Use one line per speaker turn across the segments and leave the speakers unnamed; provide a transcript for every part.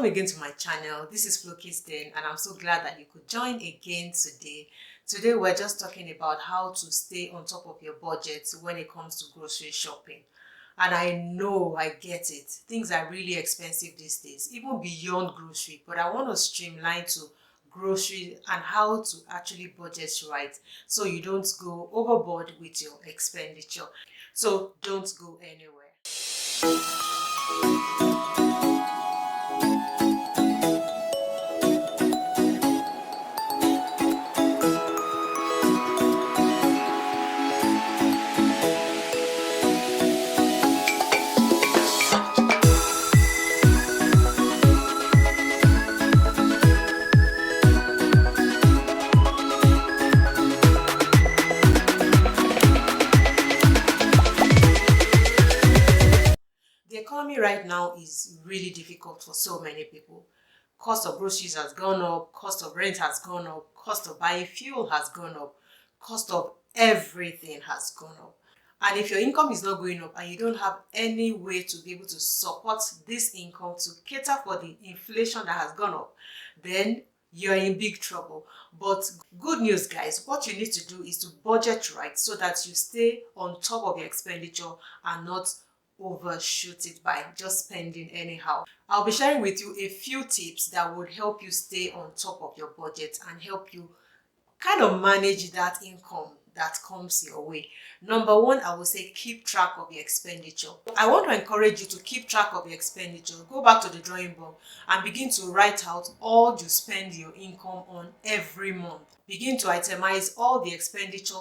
Welcome again to my channel. This is Flookiesden and I'm so glad that you could join again today. Today we're just talking about how to stay on top of your budget when it comes to grocery shopping. And I know, I get it. Things are really expensive these days, even beyond grocery. But I want to streamline to grocery and how to actually budget right so you don't go overboard with your expenditure. So don't go anywhere. The economy right now is really difficult for so many people. Cost of groceries has gone up, cost of rent has gone up, cost of buying fuel has gone up, cost of everything has gone up. And if your income is not going up and you don't have any way to be able to support this income to cater for the inflation that has gone up, then you're in big trouble. But good news, guys, what you need to do is to budget right so that you stay on top of your expenditure and not overshoot it by just spending anyhow. I'll be sharing with you a few tips that would help you stay on top of your budget and help you kind of manage that income that comes your way. Number one, I would say keep track of your expenditure. I want to encourage you to keep track of your expenditure. Go back to the drawing board and begin to write out all you spend your income on every month. Begin to itemize all the expenditure,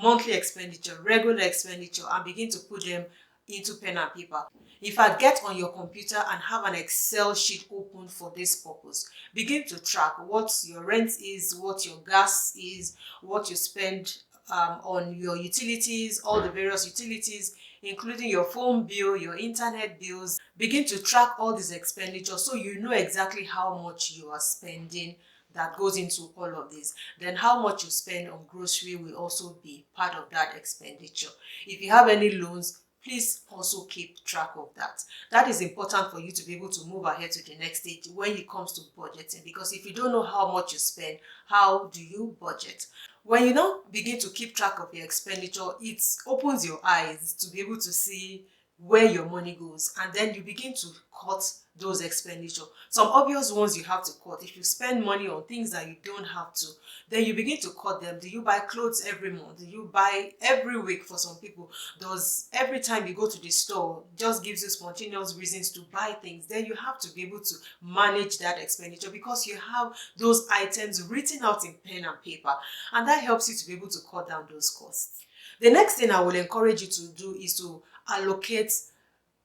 monthly expenditure, regular expenditure, and begin to put them into pen and paper. In fact, get on your computer and have an Excel sheet open for this purpose. Begin to track what your rent is, what your gas is, what you spend on your utilities, all the various utilities, including your phone bill, your internet bills. Begin to track all these expenditures so you know exactly how much you are spending that goes into all of this. Then how much you spend on grocery will also be part of that expenditure. If you have any loans, please also keep track of that. That is important for you to be able to move ahead to the next stage when it comes to budgeting, because if you don't know how much you spend, how do you budget? When you now begin to keep track of your expenditure, it opens your eyes to be able to see where your money goes, and then you begin to cut those expenditure. Some obvious ones you have to cut. If you spend money on things that you don't have to, then you begin to cut them. Do you buy clothes every month? Do you buy every week? For some people, does every time you go to the store just gives you spontaneous reasons to buy things? Then you have to be able to manage that expenditure because you have those items written out in pen and paper, and that helps you to be able to cut down those costs. The next thing I will encourage you to do is to allocate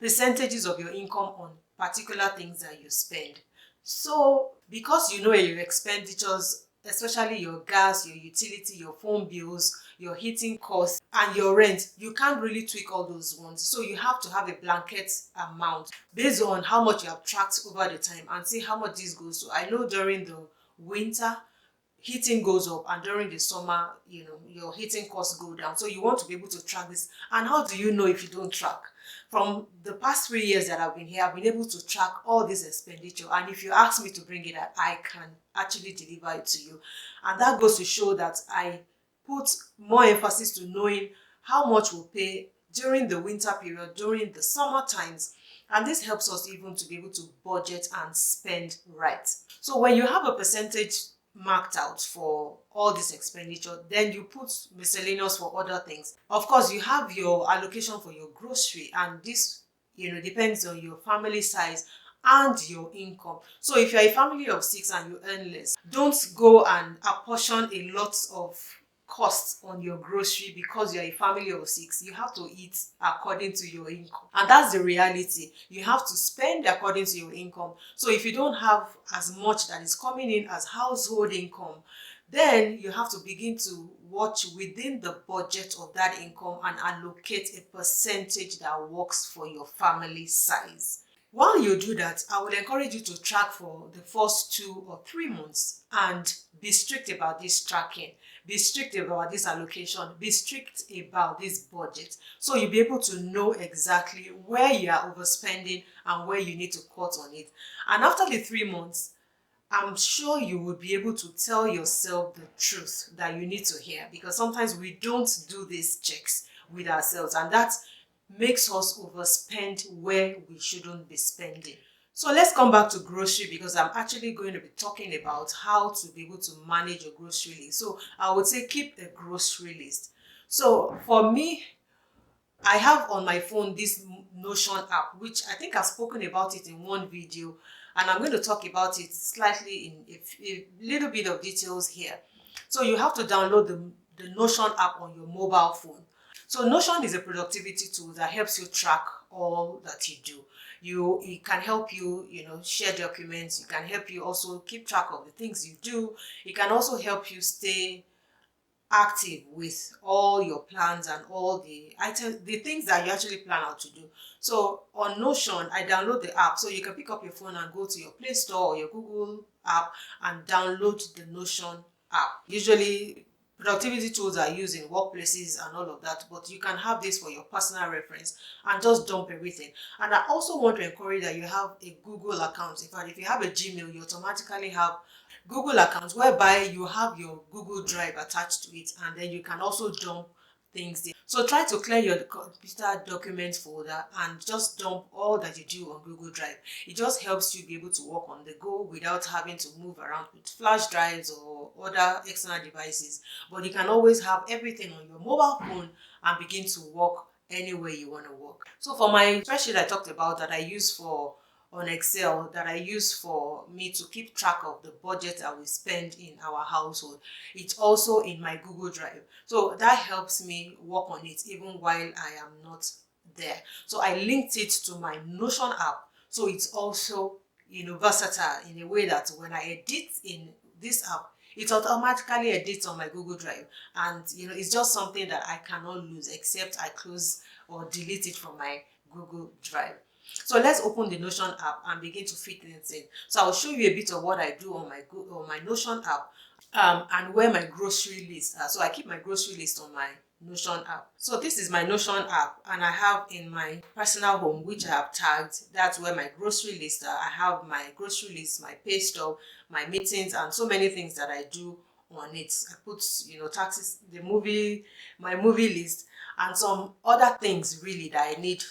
percentages of your income on particular things that you spend. So because you know your expenditures, especially your gas, your utility, your phone bills, your heating costs, and your rent, you can't really tweak all those ones. So you have to have a blanket amount based on how much you have tracked over the time and see how much this goes to. I know during the winter, heating goes up, and during the summer, your heating costs go down. So you want to be able to track this. And how do you know if you don't track? From the past 3 years that I've been here, I've been able to track all this expenditure. And if you ask me to bring it up, I can actually deliver it to you. And that goes to show that I put more emphasis to knowing how much we'll pay during the winter period, during the summer times. And this helps us even to be able to budget and spend right. So when you have a percentage marked out for all this expenditure, then you put miscellaneous for other things. Of course, you have your allocation for your grocery, and this depends on your family size and your income. So if you're a family of 6 and you earn less, don't go and apportion a lot of costs on your grocery because you're a family of 6. You have to eat according to your income, and that's the reality. You have to spend according to your income. So if you don't have as much that is coming in as household income, then you have to begin to watch within the budget of that income and allocate a percentage that works for your family size. While you do that, I would encourage you to track for the first 2 or 3 months and be strict about this tracking, Be strict about this allocation. Be strict about this budget. So you'll be able to know exactly where you are overspending and where you need to cut on it. And after the 3 months, I'm sure you will be able to tell yourself the truth that you need to hear, because sometimes we don't do these checks with ourselves, and that makes us overspend where we shouldn't be spending. So let's come back to grocery, because I'm actually going to be talking about how to be able to manage your grocery list. So I would say keep a grocery list. So for me, I have on my phone this Notion app, which I think I've spoken about it in one video, and I'm going to talk about it slightly in a little bit of details here. So you have to download the Notion app on your mobile phone. So Notion is a productivity tool that helps you track all that you do. It can help you, share documents. It can help you also keep track of the things you do. It can also help you stay active with all your plans and all the items, the things that you actually plan out to do. So on Notion, I download the app, so you can pick up your phone and go to your Play Store or your Google app and download the Notion app. Usually productivity tools are used in workplaces and all of that, but you can have this for your personal reference and just dump everything. And I also want to encourage that you have a Google account. In fact, if you have a Gmail, you automatically have Google accounts whereby you have your Google Drive attached to it, and then you can also dump things there. So try to clear your computer documents folder and just dump all that you do on Google Drive. It just helps you be able to work on the go without having to move around with flash drives or other external devices. But you can always have everything on your mobile phone and begin to work anywhere you want to work. So for my spreadsheet I talked about that I use on Excel, that I use for me to keep track of the budget that we spend in our household, it's also in my Google Drive. So that helps me work on it even while I am not there. So I linked it to my Notion app. So it's also versatile in a way that when I edit in this app, it automatically edits on my Google Drive. And it's just something that I cannot lose except I close or delete it from my Google Drive. So let's open the Notion app and begin to fit things in. So I'll show you a bit of what I do on my Notion app and where my grocery list are. So I keep my grocery list on my Notion app. So this is my Notion app, and I have in my personal home, which I have tagged, that's where my grocery list are. I have my grocery list, my pay stub, my meetings, and so many things that I do on it. I put taxes, my movie list, and some other things really that I need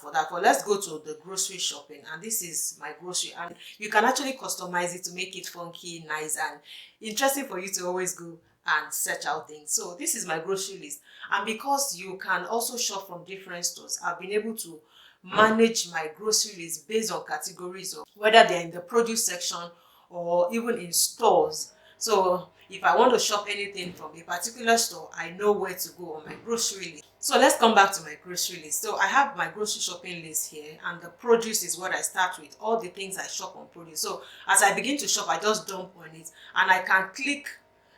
for that. But let's go to the grocery shopping, and this is my grocery, and you can actually customize it to make it funky, nice, and interesting for you to always go and search out things. So this is my grocery list, and because you can also shop from different stores, I've been able to manage my grocery list based on categories, or whether they're in the produce section or even in stores. So if I want to shop anything from a particular store, I know where to go on my grocery list. So let's come back to my grocery list. So I have my grocery shopping list here, and the produce is what I start with, all the things I shop on produce. So as I begin to shop, I just dump on it, and I can click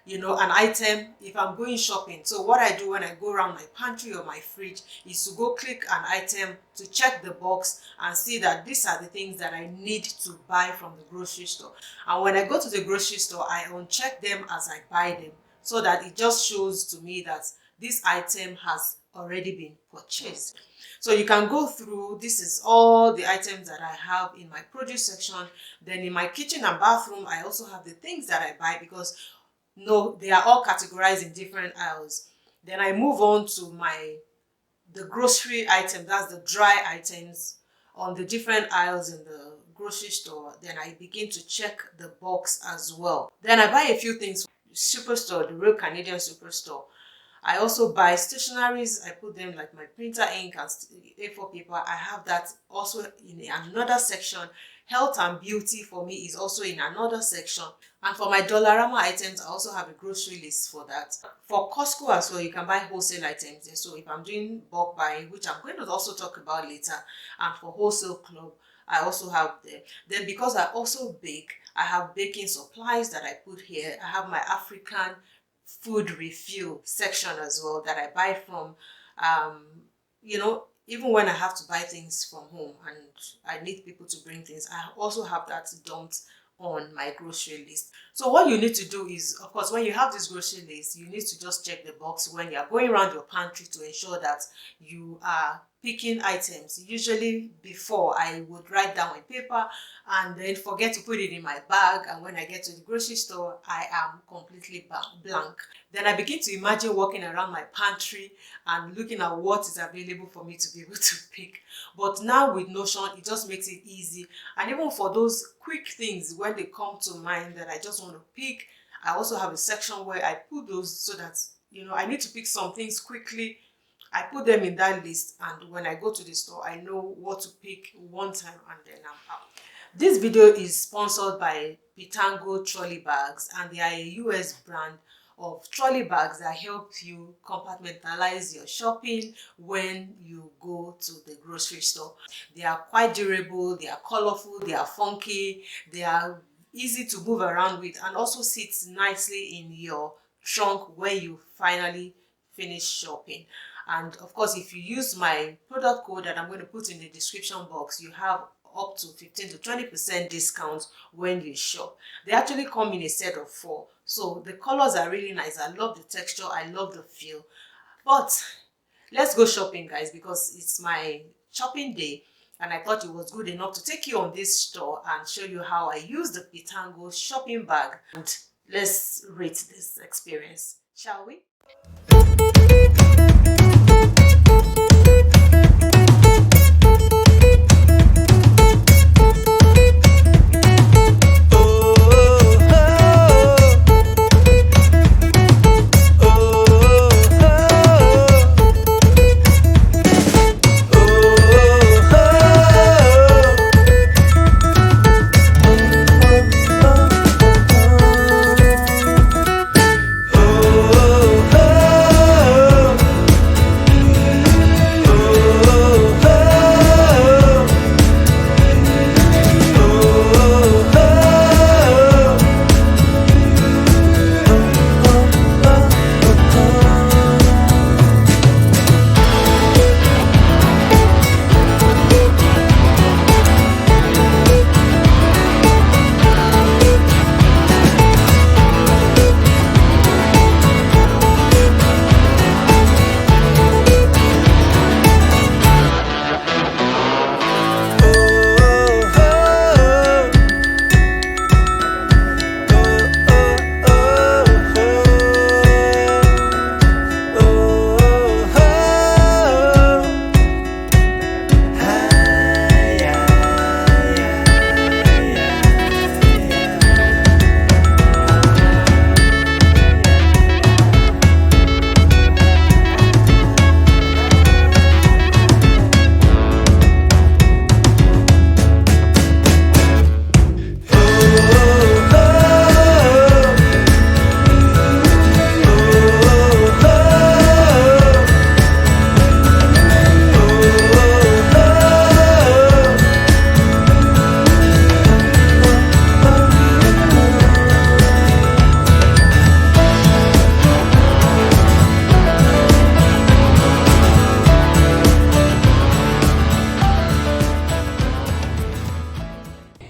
an item if I'm going shopping. So what I do when I go around my pantry or my fridge is to go click an item to check the box and see that these are the things that I need to buy from the grocery store. And when I go to the grocery store, I uncheck them as I buy them, so that it just shows to me that this item has already been purchased. So you can go through, this is all the items that I have in my produce section. Then in my kitchen and bathroom, I also have the things that I buy, because they are all categorized in different aisles. Then I move on to the grocery item, that's the dry items on the different aisles in the grocery store. Then I begin to check the box as well. Then I buy a few things from the Superstore, the Real Canadian Superstore. I also buy stationaries. I put them like my printer ink and A4 paper. I have that also in another section. Health and beauty for me is also in another section. And for my Dollarama items, I also have a grocery list for that. For Costco as well, you can buy wholesale items there. So if I'm doing bulk buying, which I'm going to also talk about later, and for Wholesale Club, I also have there. Then because I also bake, I have baking supplies that I put here. I have my African food refill section as well that I buy from, even when I have to buy things from home and I need people to bring things, I also have that dumped on my grocery list. So what you need to do is, of course, when you have this grocery list, you need to just check the box when you are going around your pantry to ensure that you are picking items. Usually before, I would write down on paper and then forget to put it in my bag, and when I get to the grocery store, I am completely blank. Then I begin to imagine walking around my pantry and looking at what is available for me to be able to pick. But now with Notion, it just makes it easy. And even for those quick things, when they come to mind that I just want to pick, I also have a section where I put those so that, I need to pick some things quickly. I put them in that list, and when I go to the store, I know what to pick one time and then I'm out. This video is sponsored by Pitango trolley bags, and they are a US brand of trolley bags that help you compartmentalize your shopping when you go to the grocery store. They are quite durable, they are colorful, they are funky, they are easy to move around with, and also sits nicely in your trunk when you finally finish shopping. And of course, if you use my product code that I'm going to put in the description box, you have up to 15 to 20% discount when you shop. They actually come in a set of 4. So the colors are really nice. I love the texture. I love the feel. But let's go shopping, guys, because it's my shopping day. And I thought it was good enough to take you on this store and show you how I use the Pitango shopping bag. And let's rate this experience, shall we?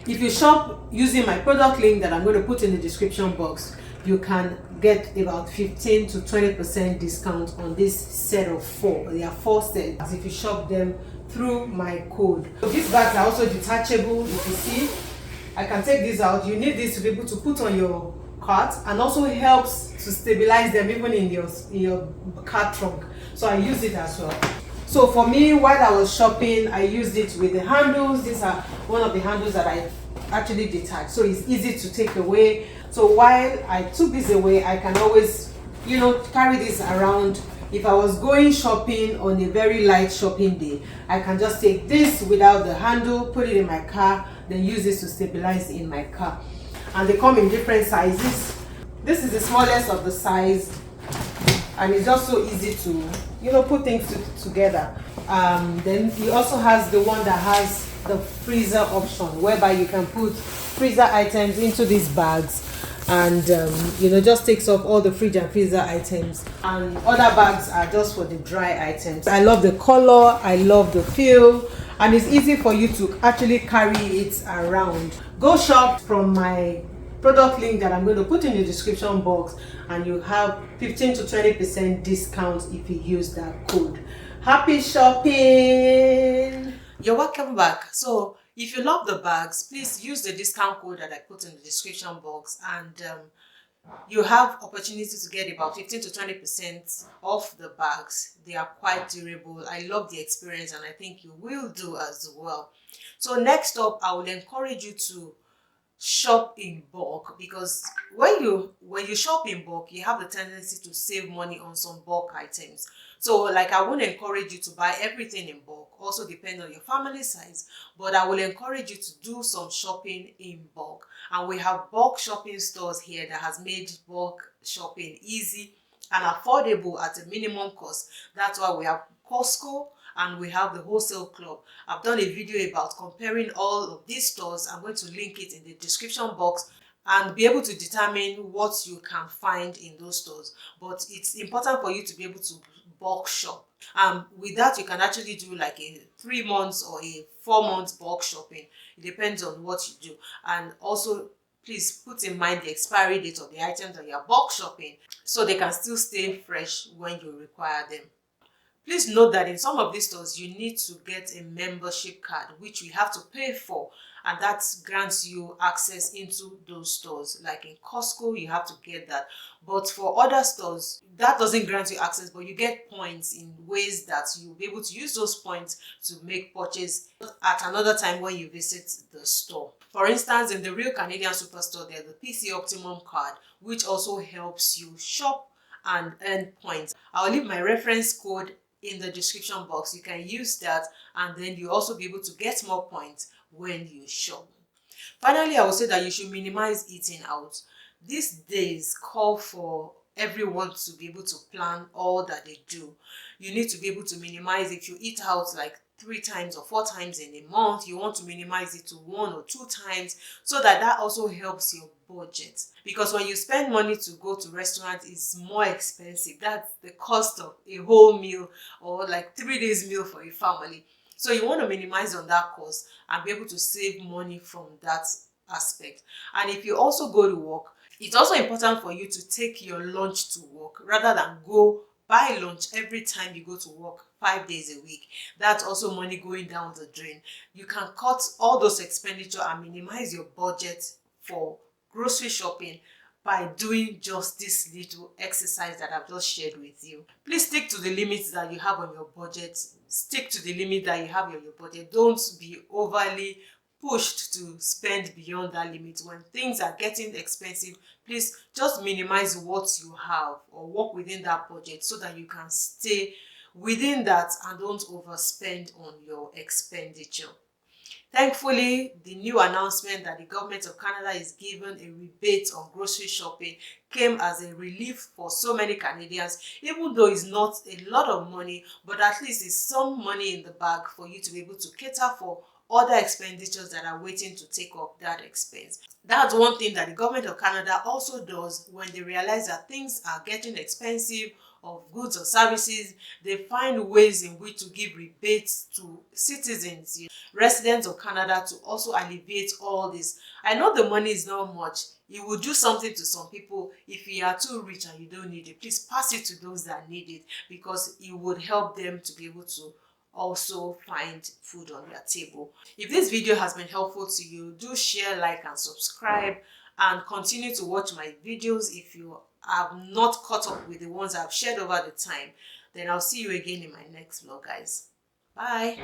If you shop using my product link that I'm going to put in the description box, you can get about 15 to 20% discount on this set of 4. There are 4 sets if you shop them through my code. So these bags are also detachable. If you see, I can take these out. You need this to be able to put on your cart, and also helps to stabilize them even in your cart trunk. So I use it as well. So for me, while I was shopping, I used it with the handles. These are one of the handles that I actually detached, so it's easy to take away. So while I took this away, I can always, carry this around. If I was going shopping on a very light shopping day, I can just take this without the handle, put it in my car, then use this to stabilize in my car. And they come in different sizes. This is the smallest of the size, and it's just so easy to put things together. Then he also has the one that has the freezer option, whereby you can put freezer items into these bags and just takes up all the fridge and freezer items, and other bags are just for the dry items. I love the color, I love the feel, and it's easy for you to actually carry it around. Go shop from my product link that I'm going to put in the description box, and you have 15 to 20% discount if you use that code. Happy shopping! You're welcome back. So if you love the bags, please use the discount code that I put in the description box, and you have opportunity to get about 15 to 20% off the bags. They are quite durable. I love the experience, and I think you will do as well. So next up, I will encourage you to shop in bulk, because when you shop in bulk, you have the tendency to save money on some bulk items. So like, I won't encourage you to buy everything in bulk, also depend on your family size, but I will encourage you to do some shopping in bulk. And we have bulk shopping stores here that has made bulk shopping easy and affordable at a minimum cost. That's why we have Costco and we have the Wholesale Club. I've done a video about comparing all of these stores. I'm going to link it in the description box and be able to determine what you can find in those stores. But it's important for you to be able to bulk shop. With that, you can actually do like a 3 months or a 4 months bulk shopping. It depends on what you do. And also, please put in mind the expiry date of the items that you are bulk shopping, so they can still stay fresh when you require them. Please note that in some of these stores, you need to get a membership card, which we have to pay for, and that grants you access into those stores. Like in Costco, you have to get that. But for other stores, that doesn't grant you access, but you get points in ways that you'll be able to use those points to make purchase at another time when you visit the store. For instance, in the Real Canadian Superstore, there's the PC Optimum card, which also helps you shop and earn points. I'll leave my reference code in the description box. You can use that, and then you also be able to get more points when you shop. Finally, I will say that you should minimize eating out. These days call for everyone to be able to plan all that they do. You need to be able to minimize. If you eat out like 3 times or 4 times in a month, you want to minimize it to 1 or 2 times, so that also helps your budget. Because when you spend money to go to restaurants, it's more expensive. That's the cost of a whole meal, or like 3 days meal for a family. So you want to minimize on that cost and be able to save money from that aspect. And if you also go to work, it's also important for you to take your lunch to work rather than go buy lunch every time you go to work 5 days a week. That's also money going down the drain. You can cut all those expenditure and minimize your budget for grocery shopping by doing just this little exercise that I've just shared with you. Please stick to the limits that you have on your budget. Stick to the limit that you have on your budget. Don't be overly pushed to spend beyond that limit. When things are getting expensive, please just minimize what you have or work within that budget so that you can stay within that and don't overspend on your expenditure. Thankfully, the new announcement that the government of Canada is giving a rebate on grocery shopping came as a relief for so many Canadians, even though it's not a lot of money, but at least it's some money in the bag for you to be able to cater for other expenditures that are waiting to take up that expense. That's one thing that the government of Canada also does when they realize that things are getting expensive, of goods or services. They find ways in which to give rebates to citizens, residents of Canada, to also alleviate all this. I know the money is not much. It will do something to some people. If you are too rich and you don't need it, please pass it to those that need it, because it would help them to be able to also find food on their table. If this video has been helpful to you, do share, like, and subscribe, and continue to watch my videos. If you have not caught up with the ones I've shared over the time, then I'll see you again in my next vlog, guys. Bye.